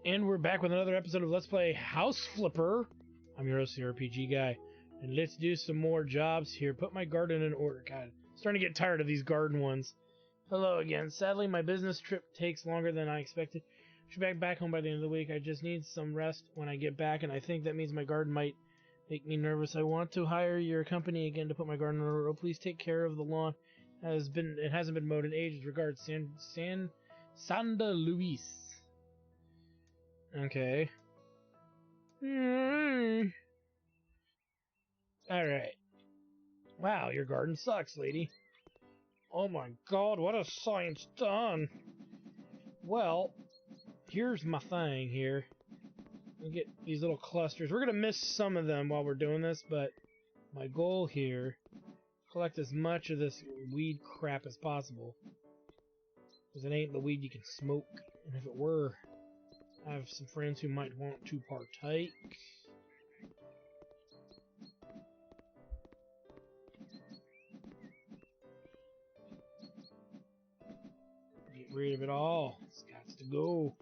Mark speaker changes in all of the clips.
Speaker 1: And we're back with another episode of Let's Play House Flipper. I'm your OCRPG guy. And let's do some more jobs here. Put my garden in order. God, I'm starting to get tired of these garden ones. Hello again. Sadly, my business trip takes longer than I expected. I should be back home by the end of the week. I just need some rest when I get back, and I think that means my garden might make me nervous. I want to hire your company again to put my garden in order. Oh, please take care of the lawn. It hasn't been mowed in ages. Regards, Sanda Luis. Okay. Alright. Wow, your garden sucks, lady. Oh my god, what has science done? Well, here's my thing here. We get these little clusters. We're gonna miss some of them while we're doing this, but my goal here, collect as much of this weed crap as possible. Because it ain't the weed you can smoke. And if it were, I have some friends who might want to partake. Get rid of it all. It's got to go.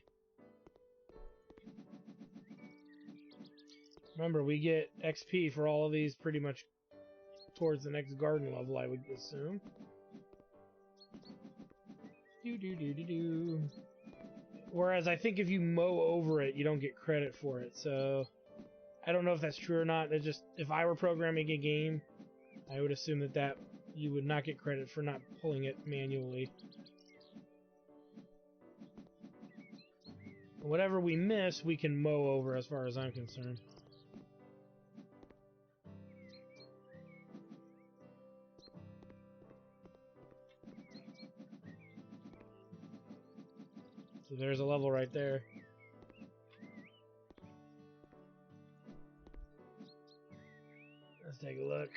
Speaker 1: Remember, we get XP for all of these pretty much towards the next garden level, I would assume. Whereas I think if you mow over it, you don't get credit for it, so I don't know if that's true or not. That just, if I were programming a game, I would assume that you would not get credit for not pulling it manually. Whatever we miss, we can mow over as far as I'm concerned. So there's a level right there. Let's take a look.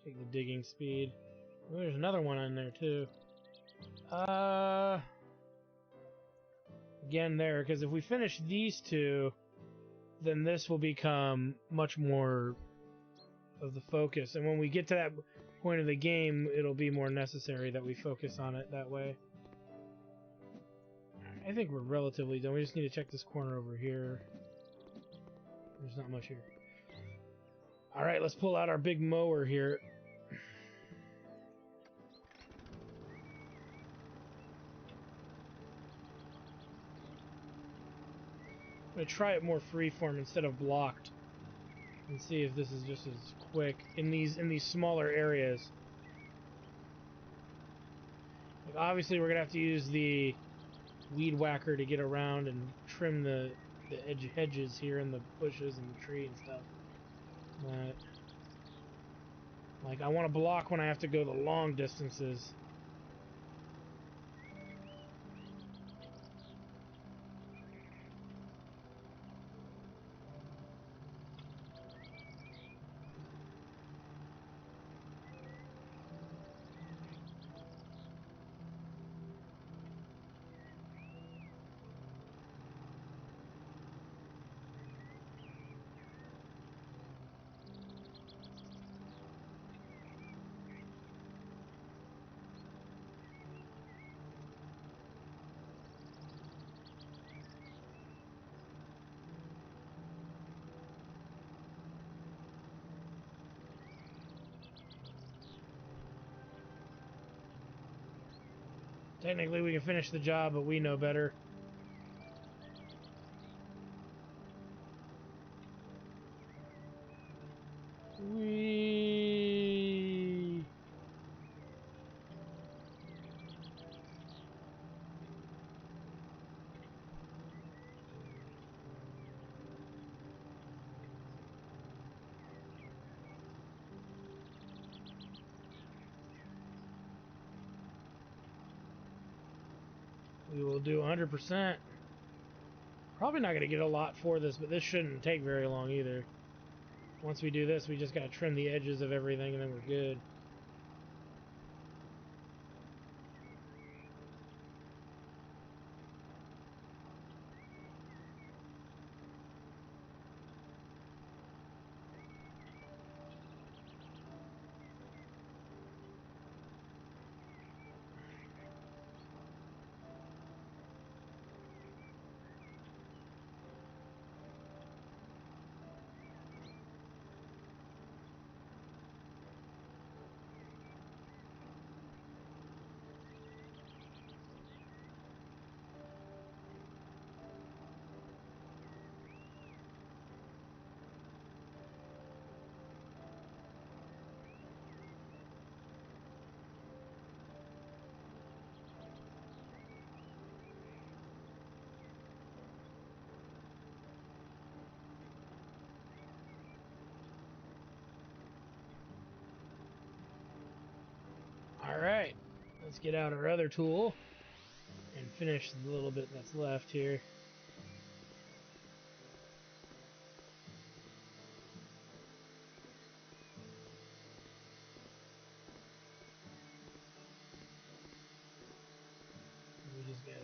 Speaker 1: Take the digging speed. Oh, there's another one on there too. Again there, because if we finish these two, then this will become much more of the focus. And when we get to that point of the game, it'll be more necessary that we focus on it that way. I think we're relatively done. We just need to check this corner over here. There's not much here. Alright, let's pull out our big mower here. I'm going to try it more freeform instead of blocked. And see if this is just as quick in these smaller areas. Like, obviously we're going to have to use the weed whacker to get around and trim the hedges here and the bushes and the tree and stuff. But like, I want to block when I have to go the long distances. Technically we can finish the job, but we know better. Whee! We will do 100%. Probably not going to get a lot for this, but this shouldn't take very long either. Once we do this, we just got to trim the edges of everything and then we're good. Let's get out our other tool and finish the little bit that's left here. We just gotta...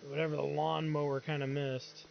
Speaker 1: whatever the lawnmower kind of missed.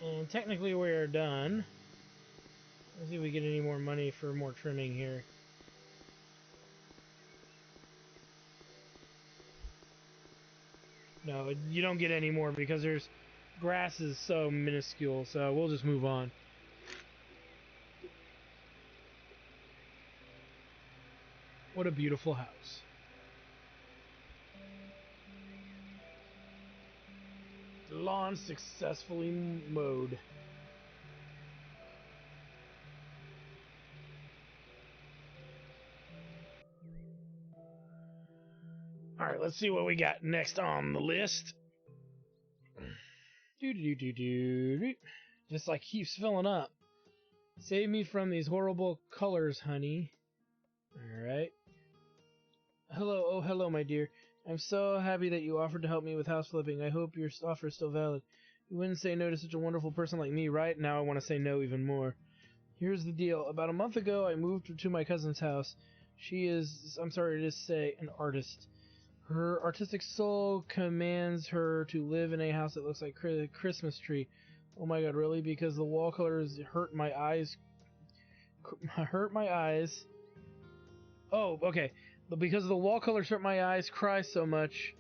Speaker 1: And technically we're done. Let's see if we get any more money for more trimming here. No, you don't get any more because there's grass is so minuscule, so we'll just move on. What a beautiful house. The lawn successfully mowed. Alright, let's see what we got next on the list. Just like keeps filling up. Save me from these horrible colors, honey. Alright. Hello, oh hello, my dear. I'm so happy that you offered to help me with house flipping. I hope your offer is still valid. You wouldn't say no to such a wonderful person like me, right? Now I want to say no even more. Here's the deal. About a month ago, I moved to my cousin's house. She is, I'm sorry to say, an artist. Her artistic soul commands her to live in a house that looks like a Christmas tree. Oh my god, really? Because the wall colors hurt my eyes. Oh, okay. But because the wall colors hurt my eyes, cry so much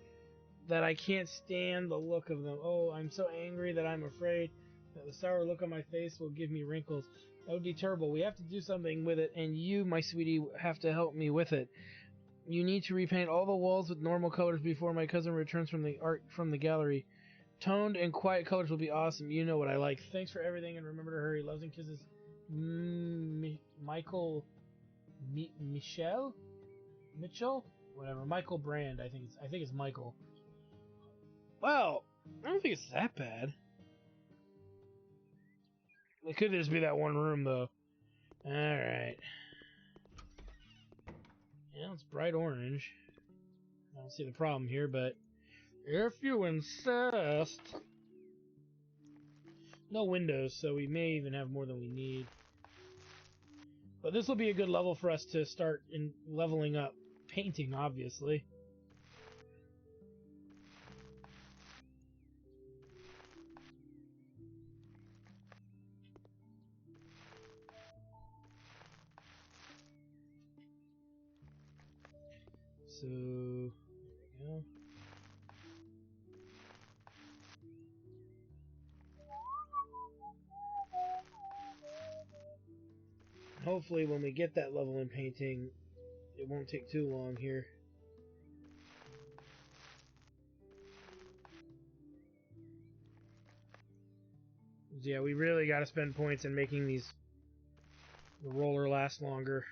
Speaker 1: that I can't stand the look of them. Oh, I'm so angry that I'm afraid that the sour look on my face will give me wrinkles. That would be terrible. We have to do something with it, and you, my sweetie, have to help me with it. You need to repaint all the walls with normal colors before my cousin returns from the gallery. Toned and quiet colors will be awesome. You know what I like. Thanks for everything, and remember to hurry. Loves and kisses, Michael, Mitchell, whatever. Michael Brand. I think it's Michael. Well, I don't think it's that bad. It could just be that one room, though. All right. Yeah, it's bright orange. I don't see the problem here, but if you insist. No windows, so we may even have more than we need. But this will be a good level for us to start in leveling up painting, obviously. So, there we go. Hopefully when we get that level in painting, it won't take too long here. Yeah, we really got to spend points in making the roller last longer.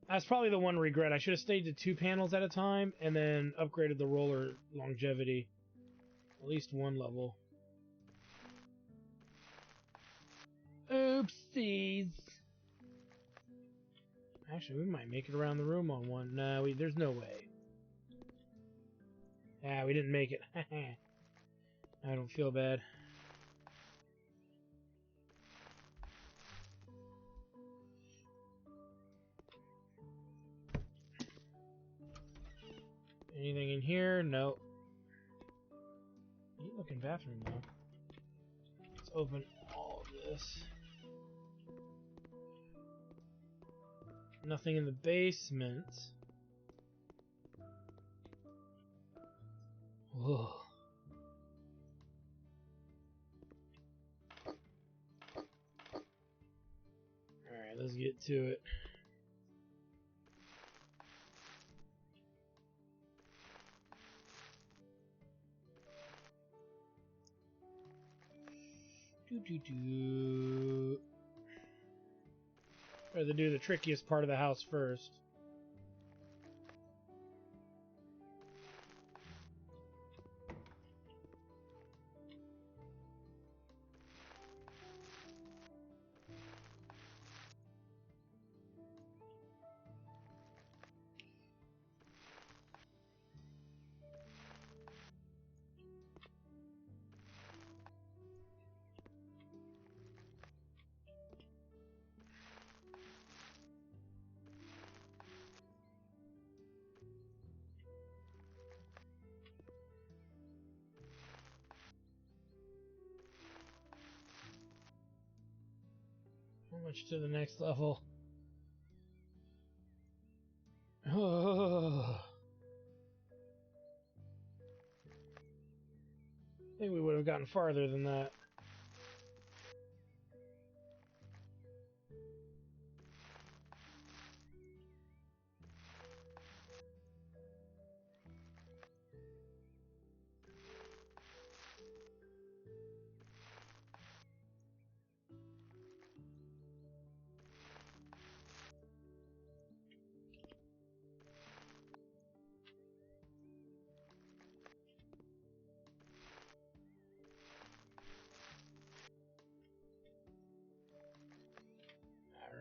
Speaker 1: That's probably the one regret. I should have stayed to 2 panels at a time and then upgraded the roller longevity. At least one level. Oopsies. Actually, we might make it around the room on one. No, there's no way. Ah, we didn't make it. I don't feel bad. Anything in here? No. Neat looking bathroom, though. Let's open all of this. Nothing in the basement. Whoa. Alright, let's get to it. Try to do the trickiest part of the house first. How much to the next level? Oh. I think we would have gotten farther than that.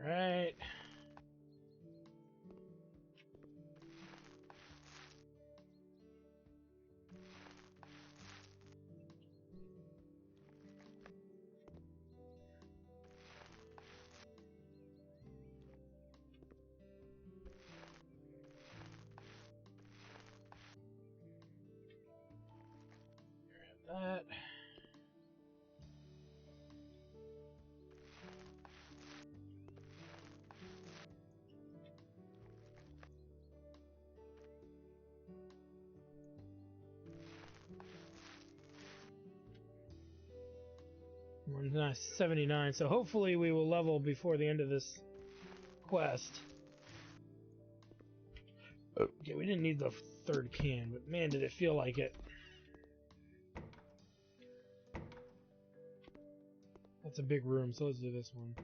Speaker 1: Alright. Grab that. We're not 79, so hopefully we will level before the end of this quest. Okay, we didn't need the third can, but man, did it feel like it. That's a big room, so let's do this one.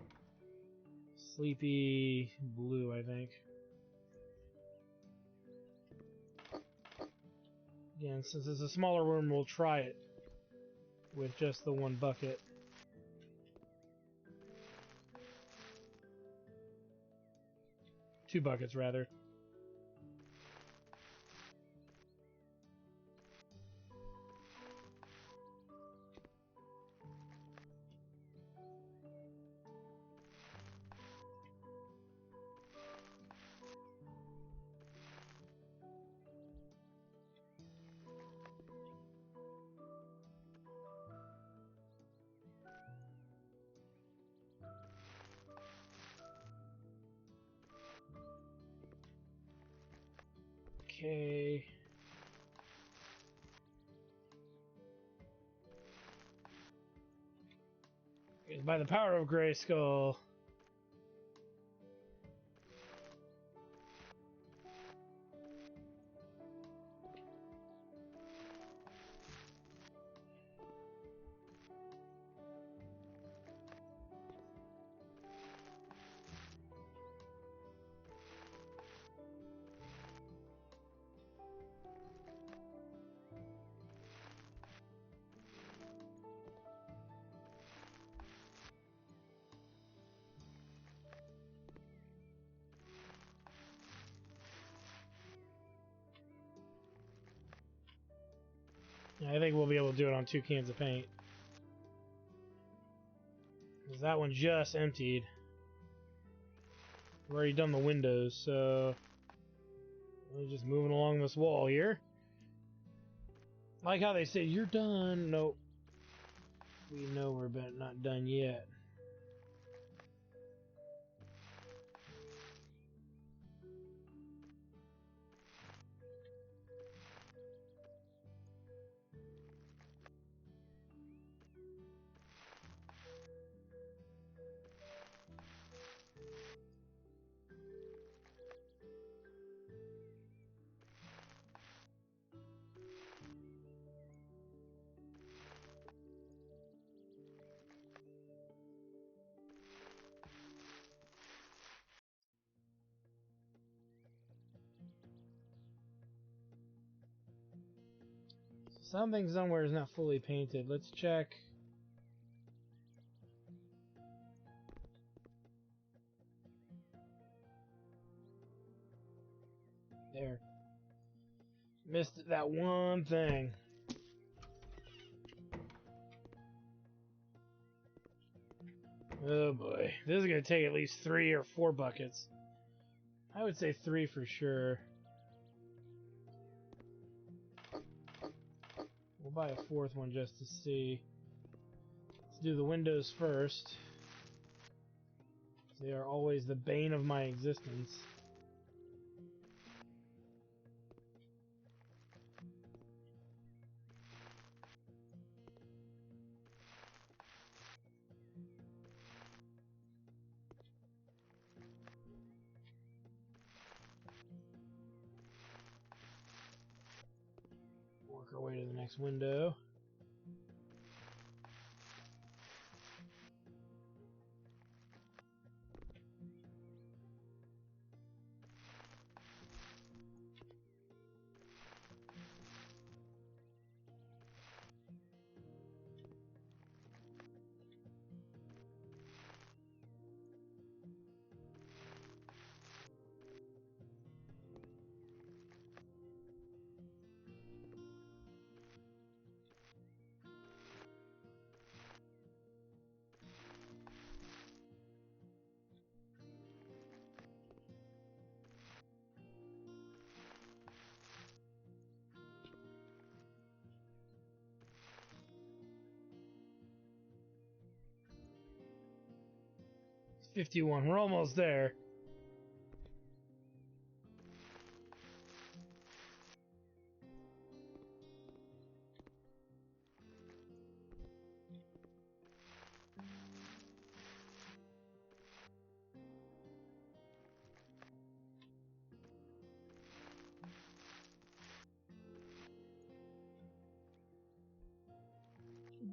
Speaker 1: Sleepy blue, I think. Again, since it's a smaller room, we'll try it with just the one bucket. Two buckets, rather. Okay. It's by the power of Grayskull. Yeah, I think we'll be able to do it on 2 cans of paint. Because that one just emptied. We've already done the windows, so we're just moving along this wall here. I like how they say, you're done. Nope. We know we're not done yet. Something somewhere is not fully painted. Let's check. There. Missed that one thing. Oh boy. This is going to take at least 3 or 4 buckets. I would say 3 for sure. We'll buy a 4th one just to see. Let's do the windows first. They are always the bane of my existence. Work our way to the next window. It's 51. We're almost there.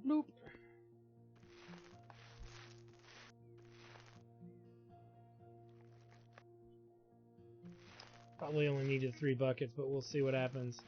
Speaker 1: Bloop. Probably only needed 3 buckets, but we'll see what happens.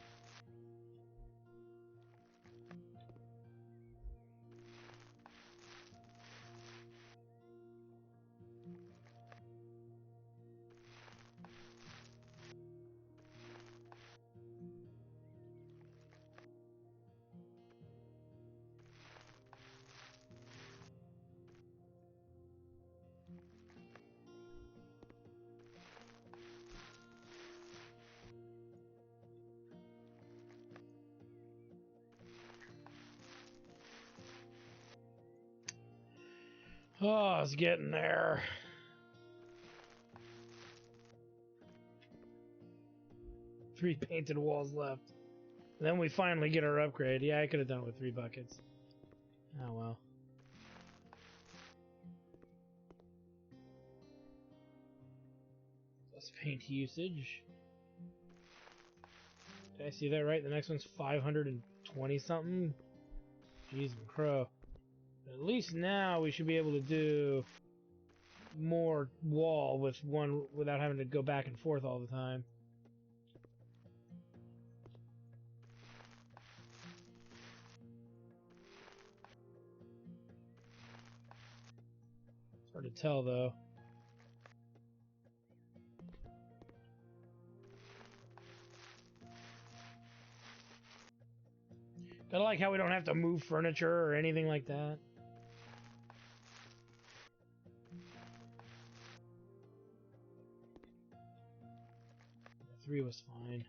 Speaker 1: Oh, it's getting there. Three painted walls left. And then we finally get our upgrade. Yeah, I could have done it with 3 buckets. Oh well. Plus paint usage. Did I see that right? The next one's 520 something? Jeez and crow. But at least now we should be able to do more wall with one without having to go back and forth all the time. It's hard to tell though. I like how we don't have to move furniture or anything like that. 3 was fine.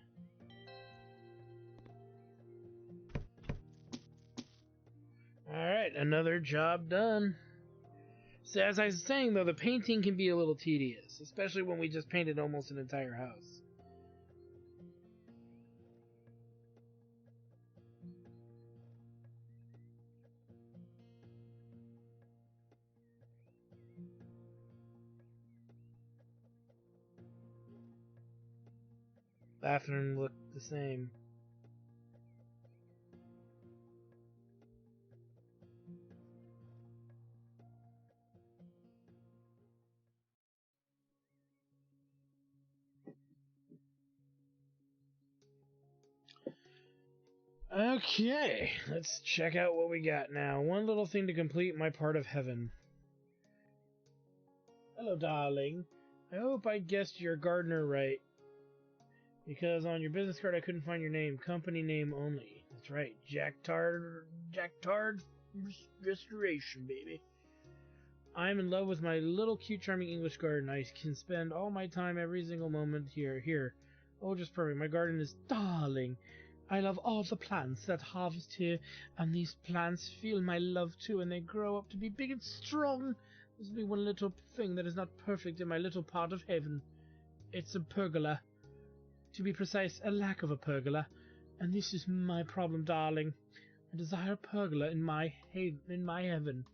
Speaker 1: Alright, another job done. So as I was saying though, the painting can be a little tedious, especially when we just painted almost an entire house. Bathroom looked the same. Okay, let's check out what we got now. One little thing to complete my part of heaven. Hello, darling. I hope I guessed your gardener right. Because on your business card I couldn't find your name. Company name only. That's right. Jack Tard Restoration, baby. I'm in love with my little cute charming English garden. I can spend all my time every single moment here. Oh, just perfect. My garden is darling. I love all the plants that harvest here, and these plants feel my love too, and they grow up to be big and strong. There's only one little thing that is not perfect in my little part of heaven. It's a pergola. To be precise, a lack of a pergola. And this is my problem, darling. I desire a pergola in my heaven.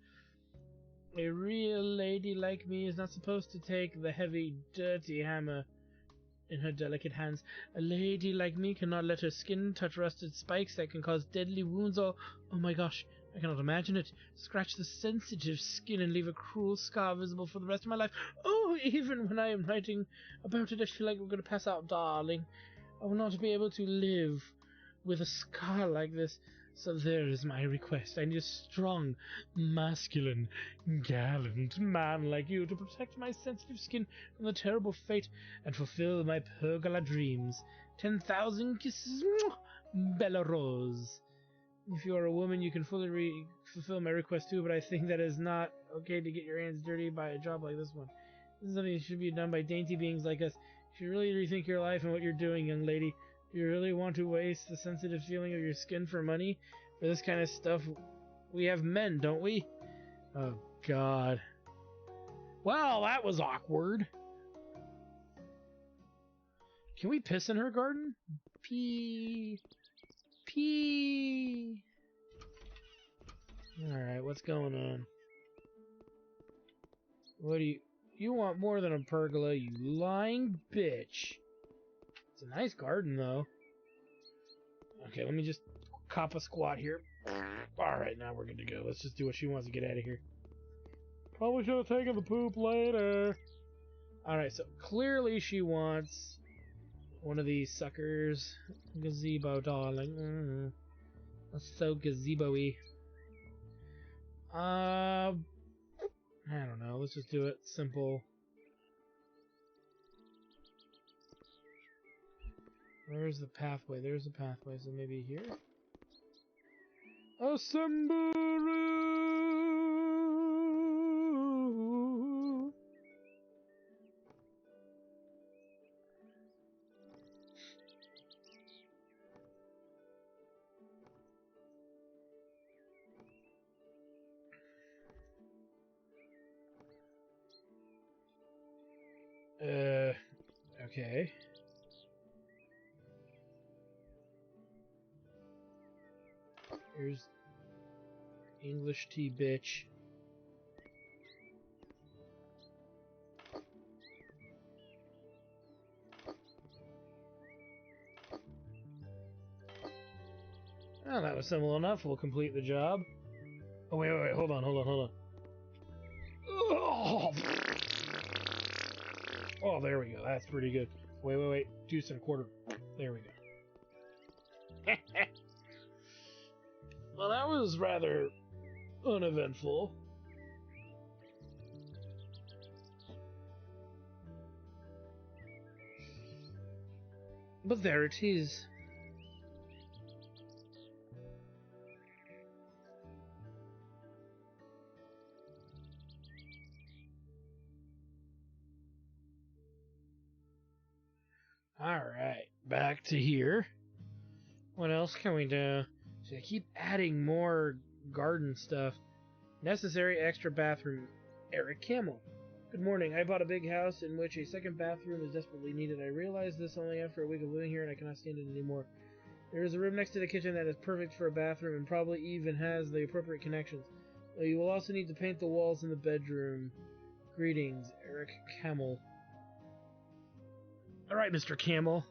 Speaker 1: A real lady like me is not supposed to take the heavy, dirty hammer in her delicate hands. A lady like me cannot let her skin touch rusted spikes that can cause deadly wounds or, oh my gosh, I cannot imagine it, scratch the sensitive skin and leave a cruel scar visible for the rest of my life. Oh, even when I am writing about it, I feel like I'm going to pass out, darling. I will not be able to live with a scar like this. So there is my request. I need a strong, masculine, gallant man like you to protect my sensitive skin from the terrible fate and fulfill my pergola dreams. 10,000 kisses, Bella Rose. If you are a woman, you can fully fulfill my request too, but I think that is not okay to get your hands dirty by a job like this one. This is something that should be done by dainty beings like us. You should really rethink your life and what you're doing, young lady. Do you really want to waste the sensitive feeling of your skin for money? For this kind of stuff, we have men, don't we? Oh, God. Well, that was awkward. Can we piss in her garden? Pee. Pee. Alright, what's going on? What do you want more than a pergola, you lying bitch. It's a nice garden, though. Okay, let me just cop a squat here. Alright, now we're good to go. Let's just do what she wants to get out of here. Probably should have taken the poop later. Alright, so clearly she wants one of these suckers. Gazebo, darling. That's so gazebo-y. I don't know. Let's just do it simple. Where's the pathway? There's the pathway, so maybe here? Assemble! Okay. Here's English tea, bitch. Oh, that was simple enough. We'll complete the job. Oh, wait. Hold on. Oh, there we go. That's pretty good. Wait. Deuce and a quarter. There we go. Well, that was rather uneventful. But there it is. Alright, back to here. What else can we do? So I keep adding more garden stuff. Necessary extra bathroom. Eric Camel. Good morning. I bought a big house in which a second bathroom is desperately needed. I realized this only after a week of living here and I cannot stand it anymore. There is a room next to the kitchen that is perfect for a bathroom and probably even has the appropriate connections. You will also need to paint the walls in the bedroom. Greetings, Eric Camel. Alright, Mr. Camel.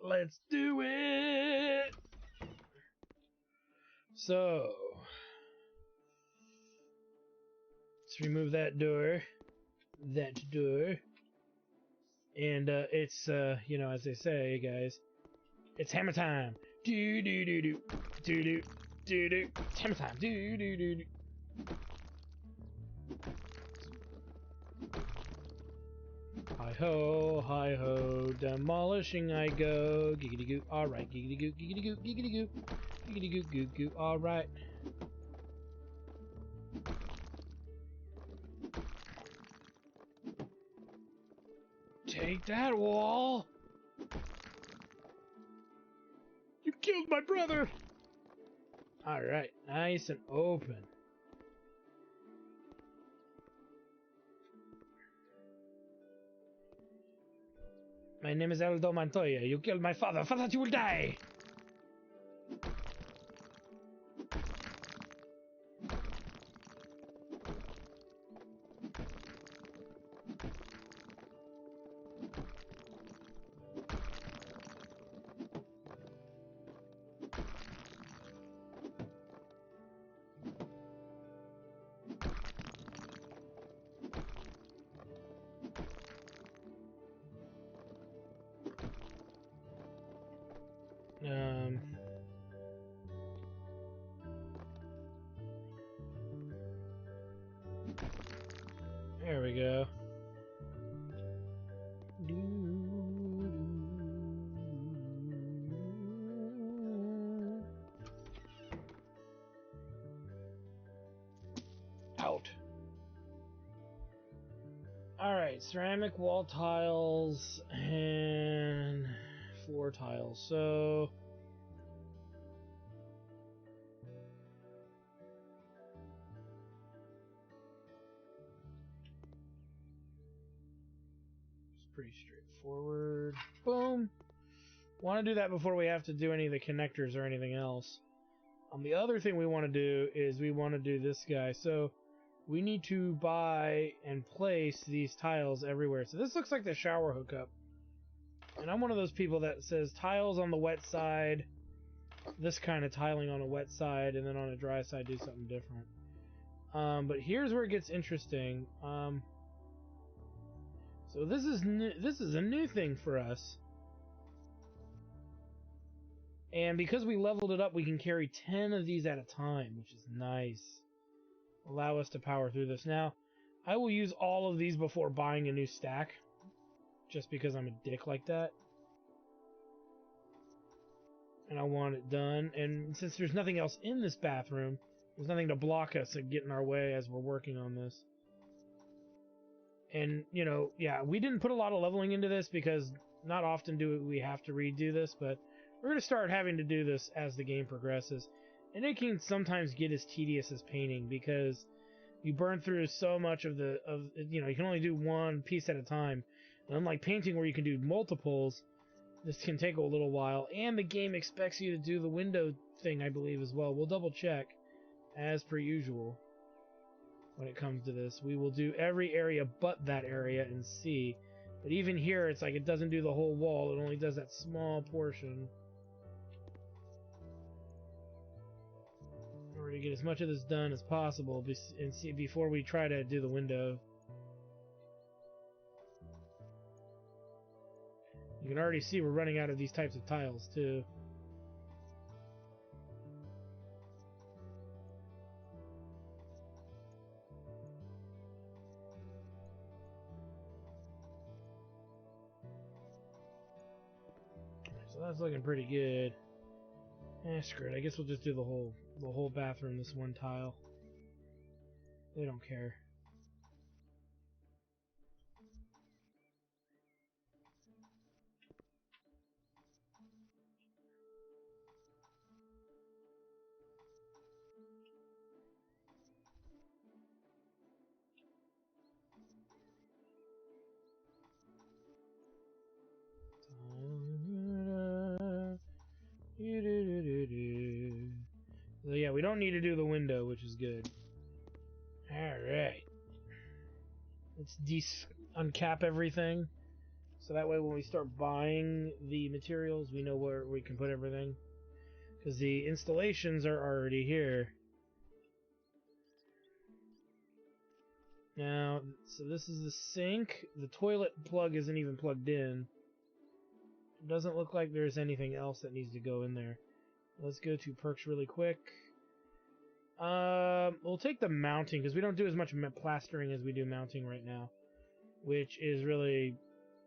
Speaker 1: Let's do it! So, let's remove that door. That door. And it's you know, as they say, guys, it's hammer time. Do do do do do do do do. It's hammer time. Do do do do. Hi ho, demolishing I go. Giggity goo. All right, giggity goo, giggity goo, giggity goo, giggity goo, goo goo. All right. Take that, wall! You killed my brother! Alright, nice and open. My name is Aldo Montoya. You killed my father. For that you will die! There we go. Out. Alright, ceramic wall tiles and floor tiles. So it's pretty straightforward. Boom. Want to do that before we have to do any of the connectors or anything else. The other thing we want to do is we want to do this guy. So we need to buy and place these tiles everywhere. So this looks like the shower hookup. And I'm one of those people that says tiles on the wet side, this kind of tiling on a wet side, and then on a dry side do something different. But here's where it gets interesting. So this is new, this is a new thing for us. And because we leveled it up, we can carry 10 of these at a time, which is nice. Allow us to power through this. Now, I will use all of these before buying a new stack, just because I'm a dick like that. And I want it done. And since there's nothing else in this bathroom, there's nothing to block us and get in our way as we're working on this. And, you know, yeah, we didn't put a lot of leveling into this because not often do we have to redo this, but we're going to start having to do this as the game progresses. And it can sometimes get as tedious as painting because you burn through so much of you know, you can only do one piece at a time. And unlike painting where you can do multiples, this can take a little while. And the game expects you to do the window thing, I believe, as well. We'll double check, as per usual, when it comes to this. We will do every area but that area and see. But even here, it's like it doesn't do the whole wall. It only does that small portion. In order to get as much of this done as possible and see before we try to do the window. You can already see we're running out of these types of tiles too. So that's looking pretty good. Screw it. I guess we'll just do the whole bathroom this one tile. They don't care. So yeah, we don't need to do the window, which is good. Alright. Let's uncap everything. So that way when we start buying the materials, we know where we can put everything. Because the installations are already here. Now, so this is the sink. The toilet plug isn't even plugged in. It doesn't look like there's anything else that needs to go in there. Let's go to perks really quick. We'll take the mounting because we don't do as much plastering as we do mounting right now, which is really,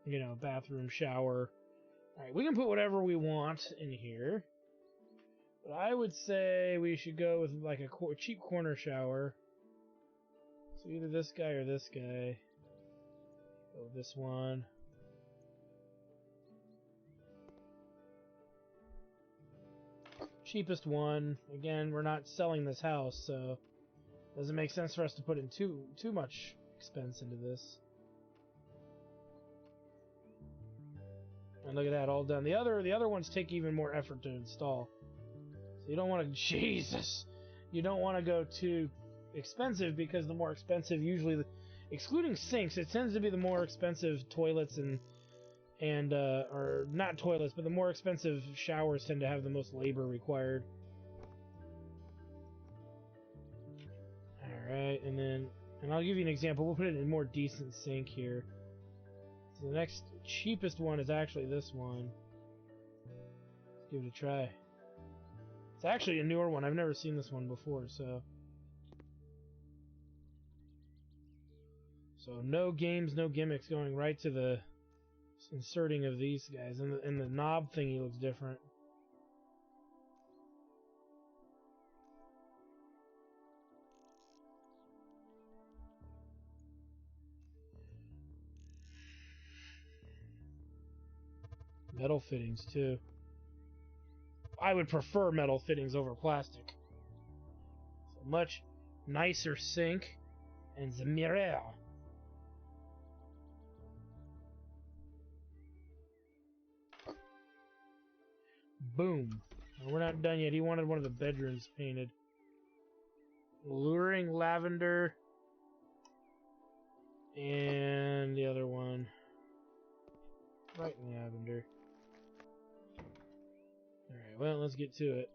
Speaker 1: you know, bathroom, shower. All right, we can put whatever we want in here, but I would say we should go with like a cheap corner shower. So either this guy or this guy. Go with this one. Cheapest one. Again, we're not selling this house, so it doesn't make sense for us to put in too much expense into this. And look at that, all done. The other ones take even more effort to install. So you don't want to, Jesus, you don't want to go too expensive because the more expensive, usually, excluding sinks, it tends to be the more expensive toilets and or not toilets, but the more expensive showers tend to have the most labor required. Alright, and I'll give you an example. We'll put it in a more decent sink here. So the next cheapest one is actually this one. Let's give it a try. It's actually a newer one. I've never seen this one before, so no games, no gimmicks, going right to the inserting of these guys, and the knob thingy looks different. Metal fittings too. I would prefer metal fittings over plastic. So much nicer sink and the mirror. Boom. We're not done yet. He wanted one of the bedrooms painted. Alluring lavender. And the other one. Bright lavender. Alright, well, let's get to it.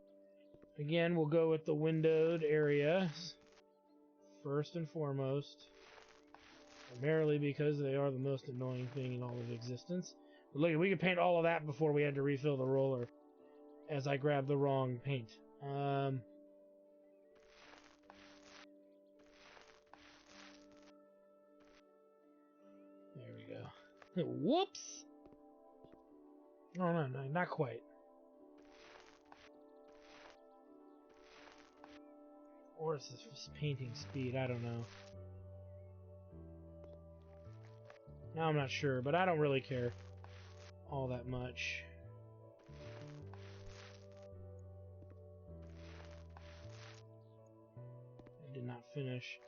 Speaker 1: Again, we'll go with the windowed area. First and foremost. Primarily because they are the most annoying thing in all of existence. But look, we could paint all of that before we had to refill the roller. As I grabbed the wrong paint. There we go. Whoops! Oh, no, not quite. Or is this painting speed? I don't know. Now I'm not sure, but I don't really care all that much. I did not finish.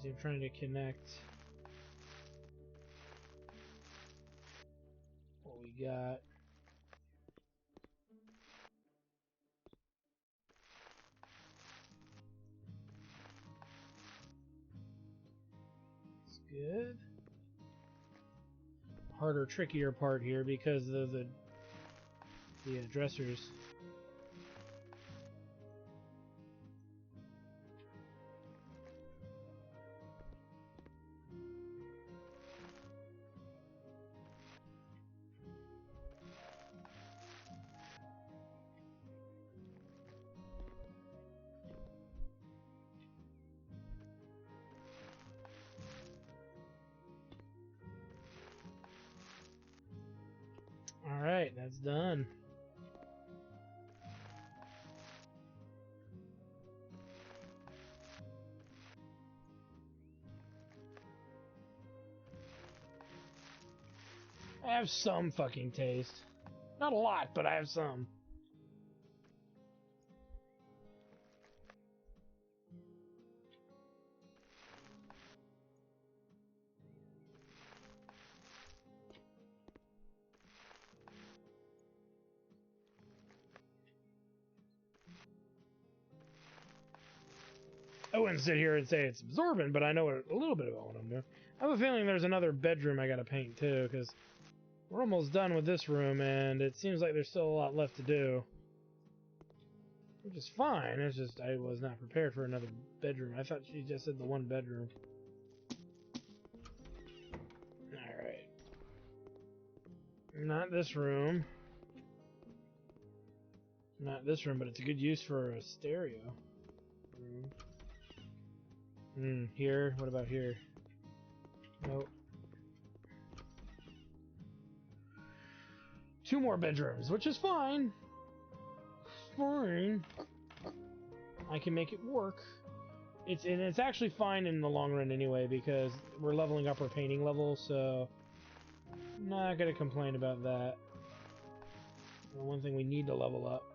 Speaker 1: See, I'm trying to connect what we got. It's good. Harder, trickier part here because of the dressers. Alright, that's done. I have some fucking taste. Not a lot, but I have some. I wouldn't sit here and say it's absorbent, but I know a little bit about what I'm doing. I have a feeling there's another bedroom I gotta paint too, because we're almost done with this room, and it seems like there's still a lot left to do. Which is fine, it's just I was not prepared for another bedroom. I thought she just said the one bedroom. Alright. Not this room. Not this room, but it's a good use for a stereo room. Here? What about here? Nope. 2 more bedrooms, which is fine. Fine. I can make it work. It's actually fine in the long run anyway, because we're leveling up our painting level, so not gonna complain about that. The one thing we need to level up.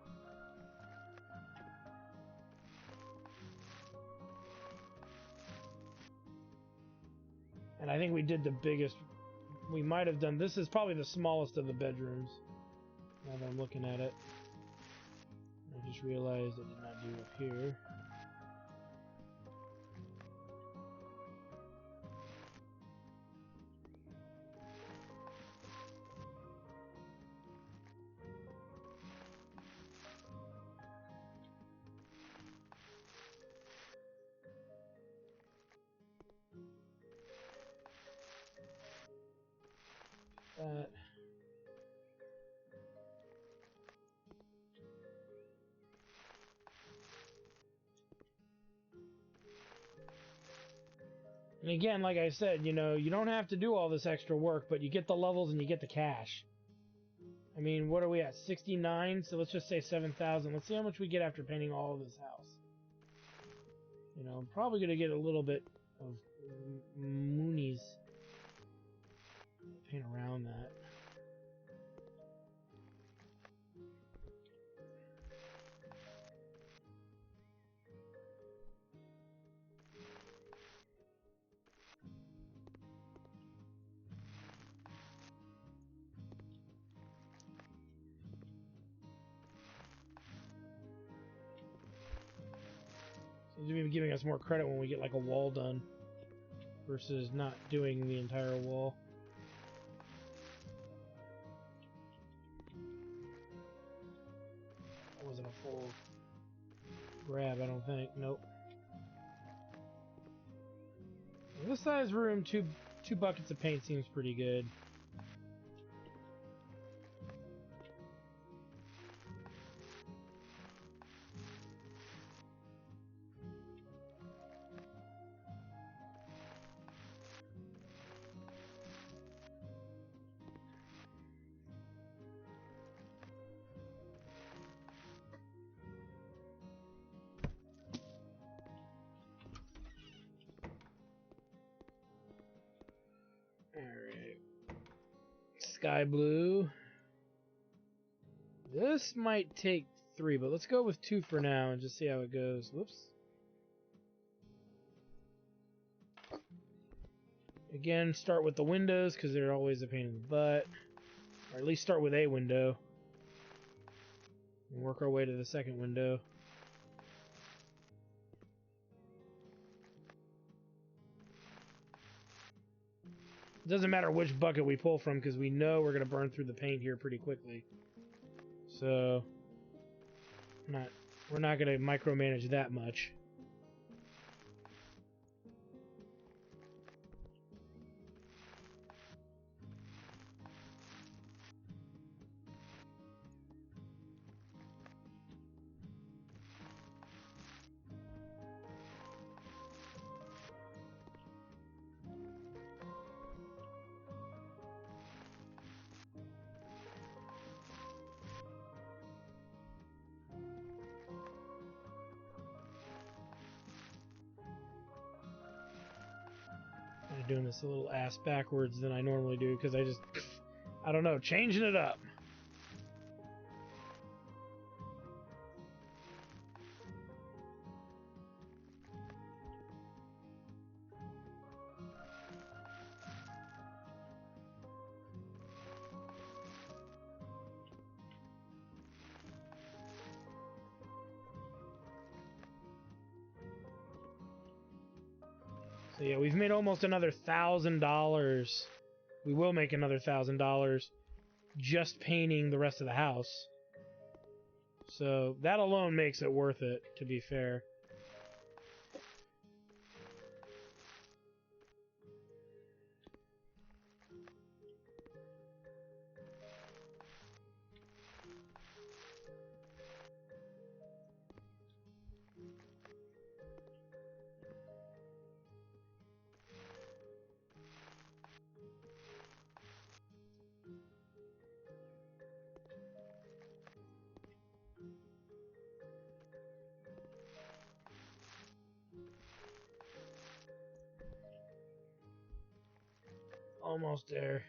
Speaker 1: And I think we did the biggest. We might have done. This is probably the smallest of the bedrooms. Now that I'm looking at it, I just realized I did not do up here. That. And again, like I said, you know, you don't have to do all this extra work, but you get the levels and you get the cash. I mean, what are we at? 69? So let's just say 7,000. Let's see how much we get after painting all of this house. You know, I'm probably going to get a little bit of moonies. Paint around that. Seems to be giving us more credit when we get like a wall done versus not doing the entire wall. That wasn't a full grab, I don't think. Nope. This size room, two buckets of paint seems pretty good. Alright. Sky blue. This might take 3, but let's go with 2 for now and just see how it goes. Whoops. Again, start with the windows because they're always a pain in the butt. Or at least start with a window. And work our way to the second window. It doesn't matter which bucket we pull from because we know we're going to burn through the paint here pretty quickly. So, we're not going to micromanage that much. I'm doing this a little ass backwards than I normally do because I don't know, changing it up. So yeah, we've made almost another $1,000. We will make another $1,000 just painting the rest of the house. So that alone makes it worth it, to be fair. Almost there.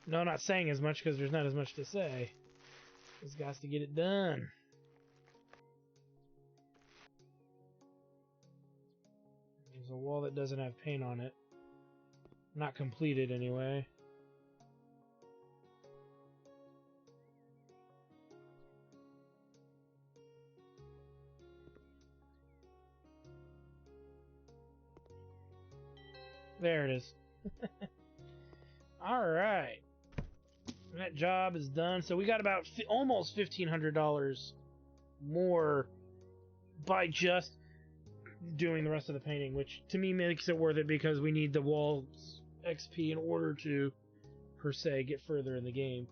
Speaker 1: No, I'm not saying as much because there's not as much to say. Just got to get it done. There's a wall that doesn't have paint on it. Not completed anyway. There it is. Alright. That job is done. So we got about almost $1,500 more by just doing the rest of the painting, which to me makes it worth it because we need the walls XP in order to, per se, get further in the game.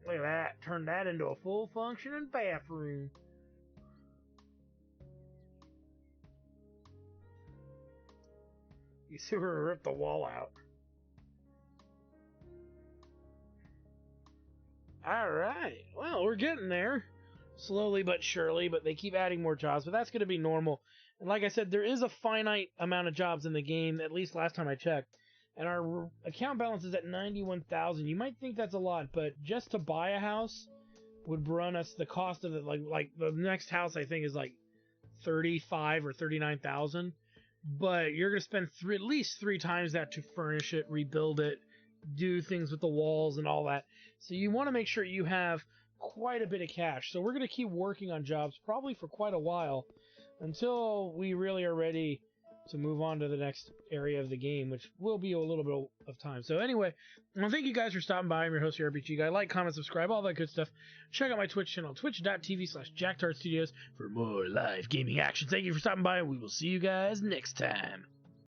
Speaker 1: Look at that. Turn that into a full functioning bathroom. You see her rip the wall out. Alright. Well, we're getting there. Slowly but surely, but they keep adding more jobs, but that's going to be normal. And like I said, there is a finite amount of jobs in the game, at least last time I checked. And our account balance is at 91,000. You might think that's a lot, but just to buy a house would run us the cost of it. Like the next house I think is like 35 or 39,000. But you're going to spend at least 3 times that to furnish it, rebuild it, do things with the walls and all that. So you want to make sure you have quite a bit of cash. So we're going to keep working on jobs probably for quite a while until we really are ready to move on to the next area of the game, which will be a little bit of time. So anyway, well, thank you guys for stopping by. I'm your host, your RPG guy. Like, comment, subscribe, all that good stuff. Check out my Twitch channel, twitch.tv/JackTartStudios for more live gaming action. Thank you for stopping by, and we will see you guys next time.